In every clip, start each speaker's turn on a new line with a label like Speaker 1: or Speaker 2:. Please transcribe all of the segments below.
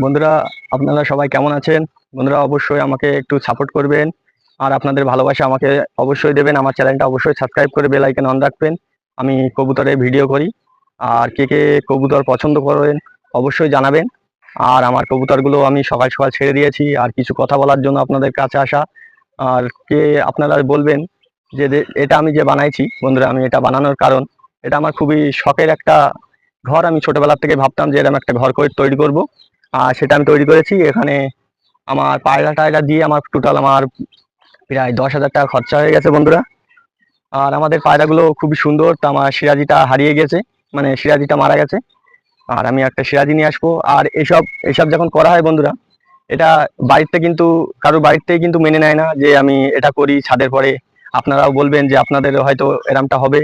Speaker 1: বন্ধুরা, আপনারা সবাই কেমন আছেন? বন্ধুরা, অবশ্যই আমাকে একটু সাপোর্ট করবেন আর আপনাদের ভালোবাসা আমাকে অবশ্যই দেবেন। আমার চ্যানেলটা অবশ্যই সাবস্ক্রাইব করে বেল আইকন অন রাখবেন। আমি কবুতরের ভিডিও করি, আর কে কে কবুতর পছন্দ করেন অবশ্যই জানাবেন। আর আমার কবুতরগুলো আমি সকাল সকাল ছেড়ে দিয়েছি, আর কিছু কথা বলার জন্য আপনাদের কাছে আসা। আর কে আপনারা বলবেন যে এটা আমি যে বানাইছি, বন্ধুরা, আমি এটা বানানোর কারণ, এটা আমার খুবই শখের একটা ঘর। আমি ছোটবেলার থেকে ভাবতাম যে এরকম একটা ঘর করে তৈরি করব, আর সেটা আমি তৈরি করেছি। এখানে আমার পায়রা টায়রা দিয়ে আমার টোটাল আমার প্রায় 10,000 টাকা খরচা হয়ে গেছে, বন্ধুরা। আর আমাদের পায়রাগুলো খুবই সুন্দর। তো আমার সিরাজিটা হারিয়ে গেছে, মানে সিরাজিটা মারা গেছে, আর আমি একটা সিরাজি নিয়ে আসবো। আর এসব এসব যখন করা হয়, বন্ধুরা, এটা বাড়িতে কিন্তু কারোর বাড়িতেই কিন্তু মেনে নেয় না যে আমি এটা করি ছাদের পরে। আপনারাও বলবেন যে আপনাদের হয়তো এরমটা হবে,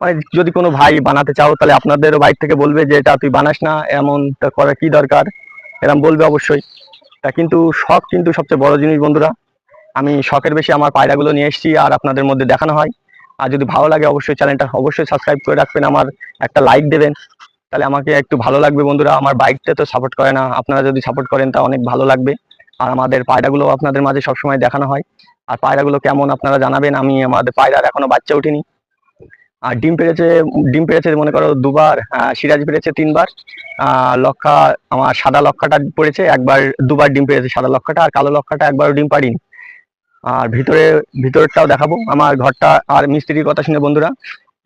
Speaker 1: মানে যদি কোনো ভাই বানাতে চাও তাহলে আপনাদেরও বাড়ি থেকে বলবে যে এটা তুই বানাস না, এমনটা করার কি দরকার, এরম বলবে অবশ্যই। তা কিন্তু শখ কিন্তু সবচেয়ে বড় জিনিস, বন্ধুরা। আমি শখের বেশি আমার পায়রাগুলো নিয়ে এসেছি, আর আপনাদের মধ্যে দেখানো হয়। আর যদি ভালো লাগে অবশ্যই চ্যানেলটা অবশ্যই সাবস্ক্রাইব করে রাখবেন, আমার একটা লাইক দেবেন, তাহলে আমাকে একটু ভালো লাগবে, বন্ধুরা। আমার বাইকটা তো সাপোর্ট করে না, আপনারা যদি সাপোর্ট করেন তা অনেক ভালো লাগবে। আর আমাদের পায়রাগুলো আপনাদের মাঝে সবসময় দেখানো হয়। আর পায়রাগুলো কেমন আপনারা জানাবেন। আমি আমাদের পায়রার এখনো বাচ্চা ওঠেনি, আর ডিম পেড়েছে মনে করো দুবার, সিরাজ পেড়েছে 3বার, লক্ষা, আমার সাদা লক্ষাটা পড়েছে একবার, দুবার ডিম পেড়েছে সাদা লক্ষাটা, আর কালো লক্ষাটা একবারও ডিম পাড়িনি। আর ভিতরেরটাও দেখাবো আমার ঘরটা। আর মিস্ত্রির কথা শুনে, বন্ধুরা,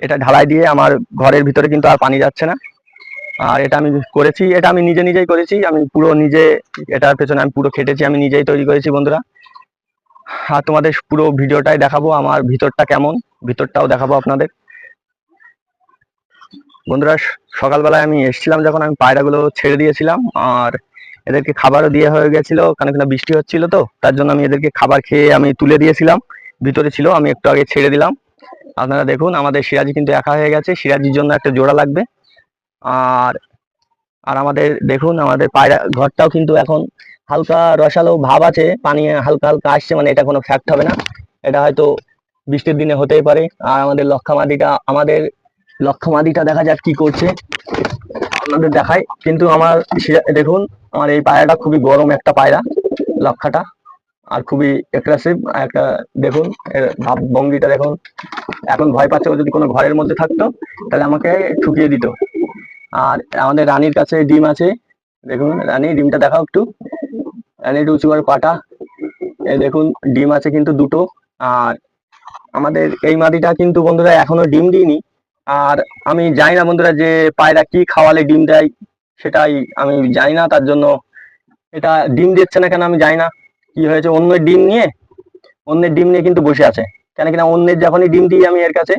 Speaker 1: এটা ঢালাই দিয়ে আমার ঘরের ভিতরে কিন্তু আর পানি যাচ্ছে না। আর এটা আমি করেছি, এটা আমি নিজেই করেছি, আমি পুরো নিজে, এটার পেছনে আমি পুরো খেটেছি, আমি নিজেই তৈরি করেছি, বন্ধুরা। আর তোমাদের পুরো ভিডিওটাই দেখাবো, আমার ভিতরটা কেমন, ভিতরটাও দেখাবো আপনাদের। বন্ধুরা, সকালবেলায় আমি এসেছিলাম যখন, আমি পায়রাগুলো ছেড়ে দিয়েছিলাম, আর এদেরকে খাবারও দিয়ে হয়ে গেছিল, কারণ কিনা বৃষ্টি হচ্ছিল, তো তার জন্য আমি এদেরকে খাবার খেয়ে আমি তুলে দিয়েছিলাম। ভিতরে ছিল, আমি একটু আগে ছেড়ে দিলাম। আপনারা দেখুন, আমাদের সিরাজি কিন্তু একা হয়ে গেছে, সিরাজির জন্য একটা জোড়া লাগবে। আর আর আমাদের দেখুন, আমাদের পায়রা ঘরটাও কিন্তু এখন হালকা রসালো ভাব আছে, পানি হালকা হালকা আসছে, মানে এটা কোনো ফ্যাক্ট হবে না, এটা হয়তো বৃষ্টির দিনে হতেই পারে। আর আমাদের লক্ষামাদিটা দেখা যাক কি করছে, আপনাদের দেখাই। কিন্তু আমার দেখুন, আমার এই পায়রাটা খুবই গরম একটা পায়রা, লক্ষাটা, আর খুবই এগ্রেসিভ একটা। দেখুন এর ভাব ভঙ্গিটা দেখুন, এখন ভয় পাচ্ছে। ও যদি কোনো ঘরের মধ্যে থাকতো তাহলে আমাকে ঠুকিয়ে দিত। আর আমাদের রানীর কাছে ডিম আছে, দেখুন রানী ডিমটা দেখাও একটু, রানীর উঁচু করে পাটা, এই দেখুন ডিম আছে কিন্তু দুটো। আর আমাদের এই মাদিটা কিন্তু, বন্ধুরা, এখনো ডিম দিইনি। আর আমি জানি না, বন্ধুরা, যে পায়রা কি খাওয়ালে ডিম দেয়, সেটাই আমি জানি না। তার জন্য এটা ডিম দিচ্ছে না কেন আমি জানি না, কি হয়েছে। অন্যের ডিম নিয়ে কিন্তু বসে আছে, কেন কিনা অন্যের যখনই ডিম দিই আমি এর কাছে,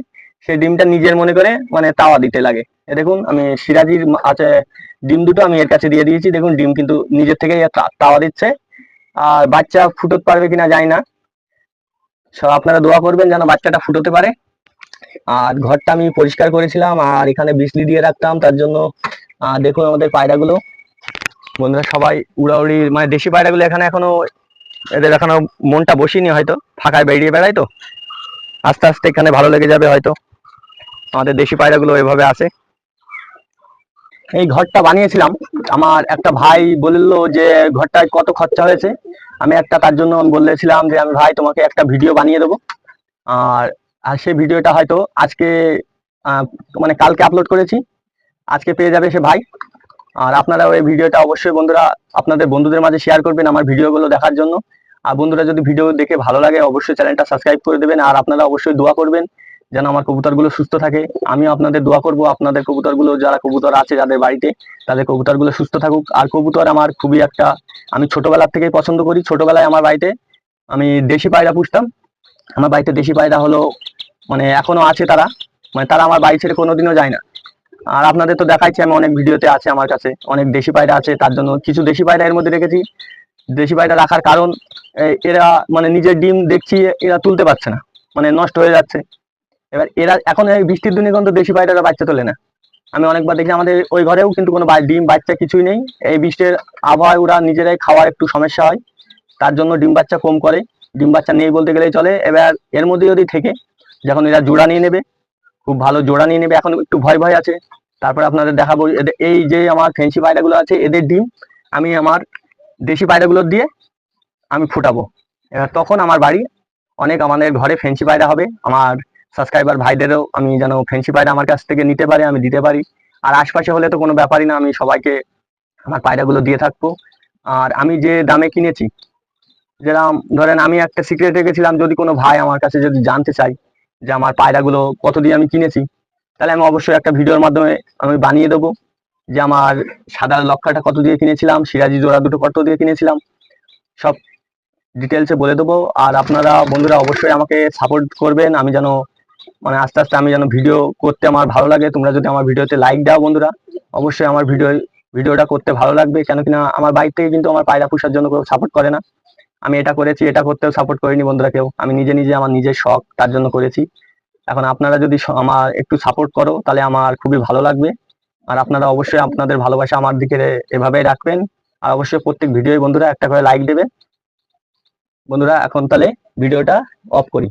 Speaker 1: সেই ডিমটা নিজের মনে করে মানে তাওয়া দিতে লাগে। এ দেখুন, আমি সিরাজির আছে ডিম দুটো আমি এর কাছে দিয়ে দিয়েছি, দেখুন ডিম কিন্তু নিজের থেকে তাওয়া দিচ্ছে। আর বাচ্চা ফুটোতে পারবে কিনা জানি না, সব আপনারা দোয়া করবেন যেন বাচ্চাটা ফুটোতে পারে। আর ঘরটা আমি পরিষ্কার করেছিলাম, আর এখানে বিজলি দিয়ে রাখতাম, তার জন্য দেখুন আমাদের পায়রাগুলো, বন্ধুরা, সবাই উড়াউড়ি, মানে দেশি পায়রাগুলো এখানে এখনো, এদের এখনো মনটা বসিনি, হয়তো ফাঁকায় বেরিয়ে বেড়ায়, তো আস্তে আস্তে এখানে ভালো লেগে যাবে হয়তো। আমাদের দেশি পায়রাগুলো এভাবে আসে। এই ঘরটা বানিয়েছিলাম, আমার একটা ভাই বললো যে ঘরটায় কত খরচা হয়েছে। আমি তার জন্য আমি বলেছিলাম যে আমি, ভাই, তোমাকে একটা ভিডিও বানিয়ে দেবো। আর আর সেই ভিডিওটা হয়তো আজকে, আহ, মানে কালকে আপলোড করেছি, আজকে পেয়ে যাবে সে ভাই। আর আপনারা ওই ভিডিওটা অবশ্যই, বন্ধুরা, আপনাদের বন্ধুদের মাঝে শেয়ার করবেন আমার ভিডিওগুলো দেখার জন্য। আর বন্ধুরা, যদি ভিডিও দেখে ভালো লাগে অবশ্যই চ্যানেলটা সাবস্ক্রাইব করে দেবেন। আর আপনারা অবশ্যই দোয়া করবেন যেন আমার কবুতরগুলো সুস্থ থাকে। আমিও আপনাদের দোয়া করব আপনাদের কবুতরগুলো, যারা কবুতর আছে যাদের বাড়িতে, তাদের কবুতরগুলো সুস্থ থাকুক। আর কবুতর আমার খুবই একটা, আমি ছোটবেলার থেকেই পছন্দ করি। ছোটবেলায় আমার বাড়িতে আমি দেশি পায়রা পুষতাম। আমার বাড়িতে দেশি পায়রা হলো, মানে এখনো আছে তারা, মানে তারা আমার বাড়ি ছেড়ে কোনোদিনও যায় না। আর আপনাদের তো দেখাইছি আমি, অনেক ভিডিওতে আছে আমার কাছে অনেক দেশি পায়রা আছে, তার জন্য কিছু দেশি পায়রা এর মধ্যে রেখেছি। দেশি পায়রা রাখার কারণ, এরা মানে নিজের ডিম দেখছি এরা তুলতে পারছে না, মানে নষ্ট হয়ে যাচ্ছে। এবার এরা এখন এই বৃষ্টির দিনে কিন্তু দেশি পায়রারা বাচ্চা তোলে না। আমি অনেকবার দেখি আমাদের ওই ঘরেও কিন্তু কোনো ডিম বাচ্চা কিছুই নেই। এই বৃষ্টির আবহাওয়ায় ওরা নিজেরাই খাওয়ার একটু সমস্যা হয়, তার জন্য ডিম বাচ্চা কম করে, ডিম বাচ্চা নেই বলতে গেলেই চলে। এবার এর মধ্যে যদি থেকে, যখন এরা জোড়া নিয়ে নেবে, খুব ভালো জোড়া নিয়ে নেবে, এখন একটু ভয় ভয় আছে। তারপরে আপনাদের দেখাবো এই যে আমার ফেন্সি পায়রাগুলো আছে, এদের ডিম আমি আমার দেশি পায়রাগুলো দিয়ে আমি ফুটাবো। এবার তখন আমার বাড়ি অনেক, আমাদের ঘরে ফেন্সি পায়রা হবে। আমার সাবস্ক্রাইবার ভাইদেরও আমি যেন ফেন্সি পায়রা আমার কাছ থেকে নিতে পারে, আমি দিতে পারি। আর আশপাশে হলে তো কোনো ব্যাপারই না, আমি সবাইকে আমার পায়রাগুলো দিয়ে থাকবো। আর আমি যে দামে কিনেছি, যেরকম ধরেন আমি একটা সিক্রেট রেখেছিলাম, যদি কোনো ভাই আমার কাছে যদি জানতে চাই যে আমার পায়রাগুলো কত দিয়ে আমি কিনেছি, তাহলে আমি অবশ্যই একটা ভিডিওর মাধ্যমে আমি বানিয়ে দেবো যে আমার সাদা লক্ষাটা কত দিয়ে কিনেছিলাম, সিরাজি জোড়া দুটো কত দিয়ে কিনেছিলাম, সব ডিটেলসে বলে দেবো। আর আপনারা বন্ধুরা অবশ্যই আমাকে সাপোর্ট করবেন, আমি যেন মানে আস্তে আস্তে আমি যেন ভিডিও করতে আমার ভালো লাগে। তোমরা যদি আমার ভিডিওতে লাইক দাও বন্ধুরা, অবশ্যই আমার ভিডিওটা করতে ভালো লাগবে। কেন কিনা আমার বাইক থেকে কিন্তু আমার পায়রা পোষার জন্য কেউ সাপোর্ট করে না। আমি এটা করেছি, এটা করতেও সাপোর্ট করিনি বন্ধুরা কেউ, আমি নিজে নিজে আমার নিজের শখ তার জন্য করেছি। এখন আপনারা যদি আমার একটু সাপোর্ট করো তাহলে আমার খুবই ভালো লাগবে। আর আপনারা অবশ্যই আপনাদের ভালোবাসা আমার দিকে এভাবেই রাখবেন। আর অবশ্যই প্রত্যেক ভিডিওই বন্ধুরা একটা করে লাইক দেবে বন্ধুরা। এখন তাহলে ভিডিওটা অফ করি।